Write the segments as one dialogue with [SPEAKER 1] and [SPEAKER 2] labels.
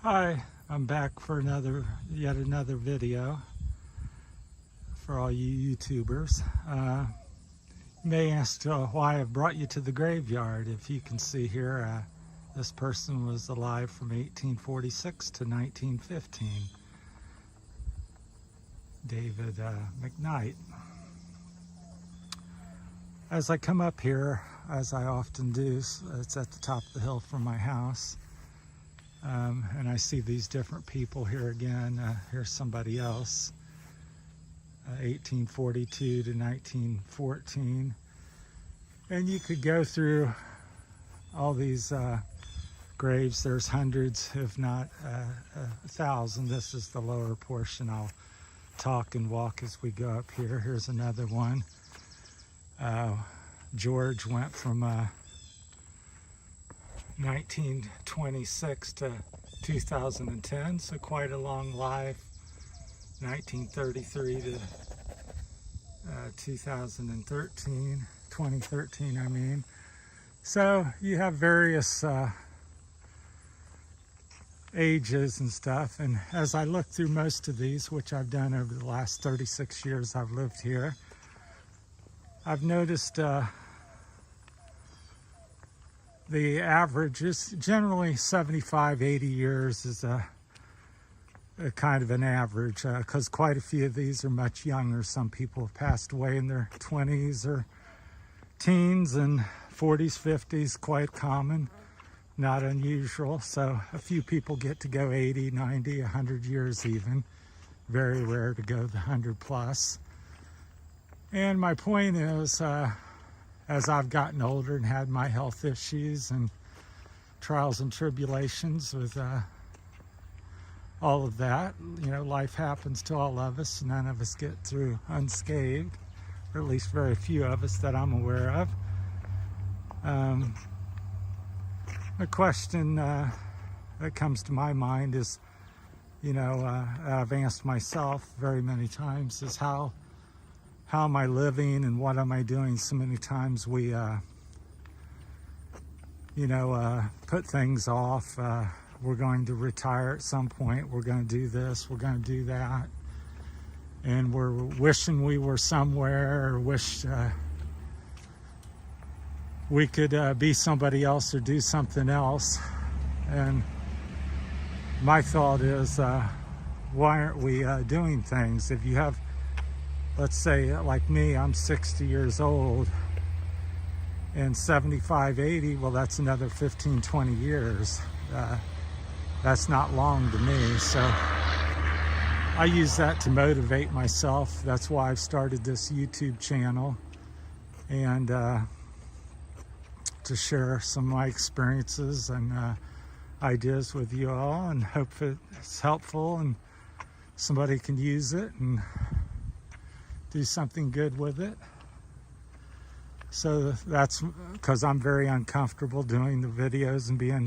[SPEAKER 1] Hi, I'm back for yet another video for all you YouTubers. You may ask why I brought you to the graveyard. If you can see here, this person was alive from 1846 to 1915. David McKnight. As I come up here, as I often do, it's at the top of the hill from my house. And I see these different people here again. Here's somebody else, 1842 to 1914. And you could go through all these graves. There's hundreds, if not 1,000. This is the lower portion. I'll talk and walk as we go up here. Here's another one. George went from 1926 to 2010, so quite a long life. 1933 to 2013, I mean. So you have various ages and stuff, and as I look through most of these, which I've done over the last 36 years I've lived here, I've noticed the average is generally 75, 80 years is a kind of an average, because quite a few of these are much younger. Some people have passed away in their 20s or teens, and 40s, 50s, quite common, not unusual. So a few people get to go 80, 90, 100 years even. Very rare to go the 100 plus. And my point is, as I've gotten older and had my health issues and trials and tribulations with all of that, you know, life happens to all of us. None of us get through unscathed, or at least very few of us that I'm aware of. A question that comes to my mind is, you know, I've asked myself very many times, is how am I living and what am I doing? So many times we, put things off. We're going to retire at some point. We're going to do this. We're going to do that. And we're wishing we were somewhere, or wish we could be somebody else or do something else. And my thought is, why aren't we doing things? If you have, let's say, like me, I'm 60 years old, and 75, 80, well, that's another 15, 20 years. That's not long to me, so I use that to motivate myself. That's why I've started this YouTube channel, and to share some of my experiences and ideas with you all, and hope it's helpful and somebody can use it and do something good with it. So that's because I'm very uncomfortable doing the videos and being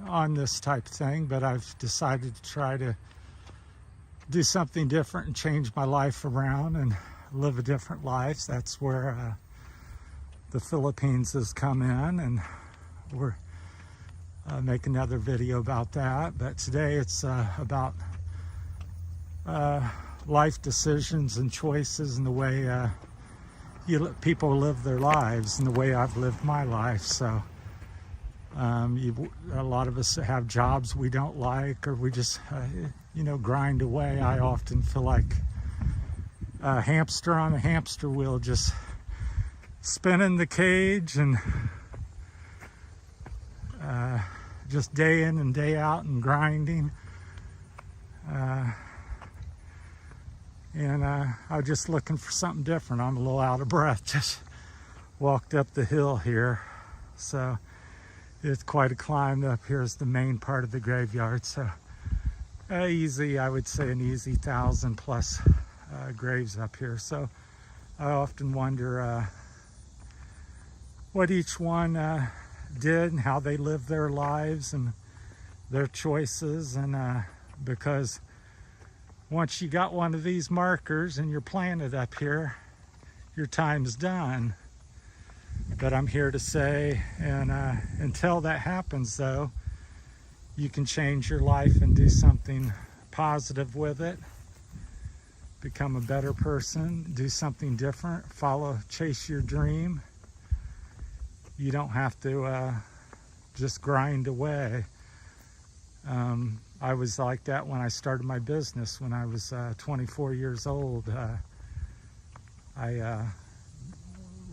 [SPEAKER 1] on this type of thing, but I've decided to try to do something different and change my life around and live a different life. That's where the Philippines has come in, and we're make another video about that. But today it's about life decisions and choices, and the way people live their lives, and the way I've lived my life. So a lot of us have jobs we don't like, or we just grind away. I often feel like a hamster on a hamster wheel, just spinning the cage, and just day in and day out and grinding. And I'm just looking for something different. I'm a little out of breath. Just walked up the hill here. So it's quite a climb. Up here is the main part of the graveyard. So easy, I would say an easy 1,000 plus graves up here. So I often wonder what each one did and how they lived their lives and their choices. And because once you got one of these markers and you're planted up here, your time's done. But I'm here to say, and until that happens though, you can change your life and do something positive with it. Become a better person, do something different, chase your dream. You don't have to just grind away. I was like that when I started my business when I was 24 years old. I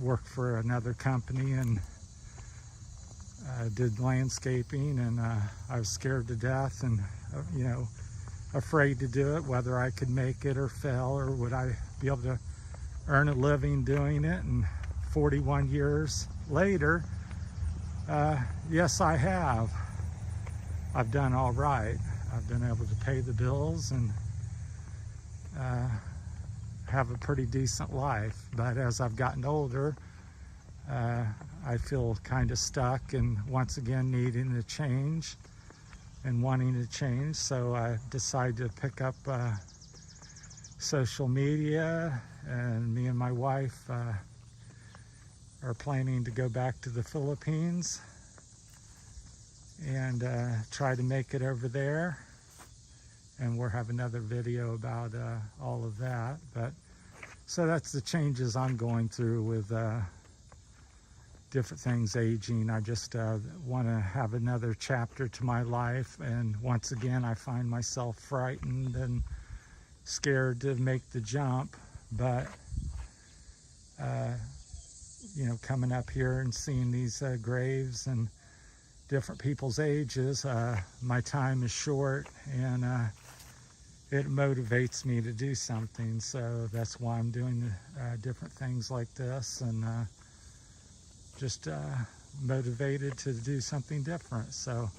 [SPEAKER 1] worked for another company and did landscaping, and I was scared to death and afraid to do it, whether I could make it or fail, or would I be able to earn a living doing it. And 41 years later, yes, I have. I've done all right. I've been able to pay the bills and have a pretty decent life. But as I've gotten older, I feel kind of stuck and once again needing to change and wanting to change. So I decided to pick up social media, and me and my wife are planning to go back to the Philippines and try to make it over there. And we'll have another video about all of that. But so that's the changes I'm going through with different things, aging. I just want to have another chapter to my life, and once again I find myself frightened and scared to make the jump. But coming up here and seeing these graves and different people's ages, my time is short, and it motivates me to do something. So that's why I'm doing different things like this, and just motivated to do something different. So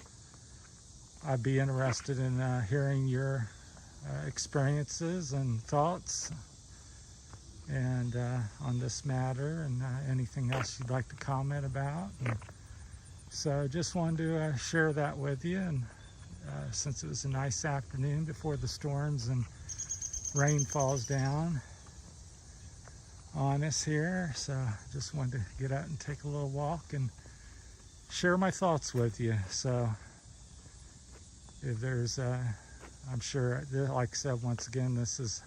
[SPEAKER 1] I'd be interested in hearing your experiences and thoughts and on this matter, and anything else you'd like to comment about. And so I just wanted to share that with you. And since it was a nice afternoon before the storms and rain falls down on us here, so just wanted to get out and take a little walk and share my thoughts with you. So if there's I'm sure, like I said, once again, this is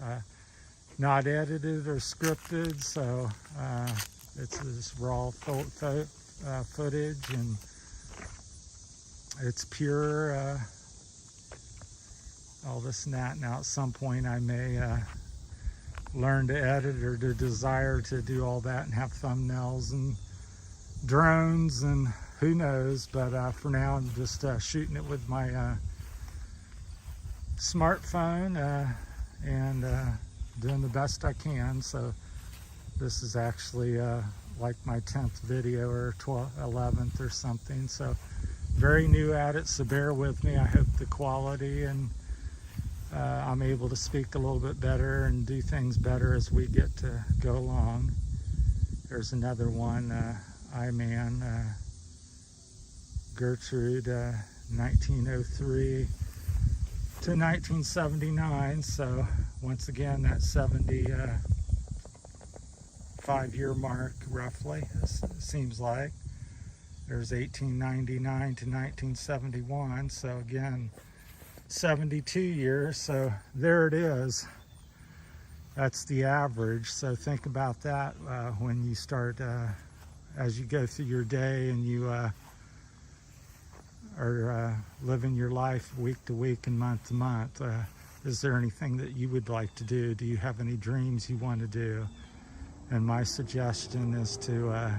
[SPEAKER 1] not edited or scripted, so it's just raw footage, and it's pure all this and that. Now at some point I may learn to edit, or to desire to do all that and have thumbnails and drones and who knows. But for now I'm just shooting it with my smartphone and doing the best I can. So this is actually like my 10th video, or 11th or something, so very new at it, so bear with me. I hope the quality and I'm able to speak a little bit better and do things better as we get to go along. There's another one, I-Man, Gertrude, 1903 to 1979. So once again, that 75-year mark, roughly, it seems like. There's 1899 to 1971, so again, 72 years, so there it is. That's the average. So think about that when you start, as you go through your day and you are living your life week to week and month to month. Is there anything that you would like to do? Do you have any dreams you want to do? And my suggestion is to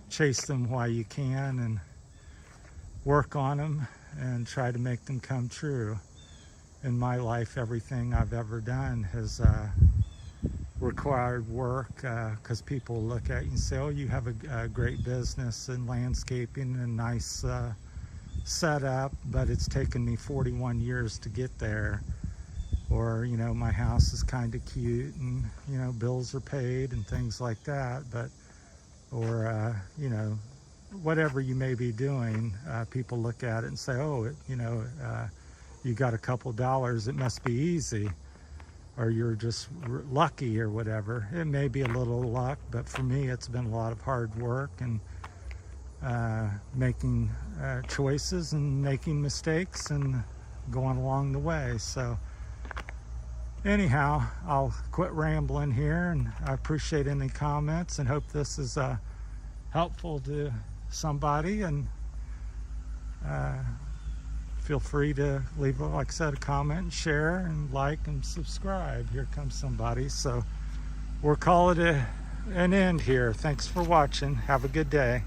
[SPEAKER 1] chase them while you can and work on them and try to make them come true. In my life, everything I've ever done has required work, because people look at you and say, oh, you have a great business in landscaping and nice setup, but it's taken me 41 years to get there. Or, my house is kind of cute and, bills are paid and things like that. But, or, whatever you may be doing, people look at it and say, oh, you got a couple dollars, it must be easy. or you're just lucky or whatever. It may be a little luck, but for me, it's been a lot of hard work and making choices and making mistakes and going along the way. So anyhow, I'll quit rambling here, and I appreciate any comments and hope this is helpful to somebody. And feel free to leave, like I said, a comment and share and like and subscribe. Here comes somebody. So we'll call it an end here. Thanks for watching. Have a good day.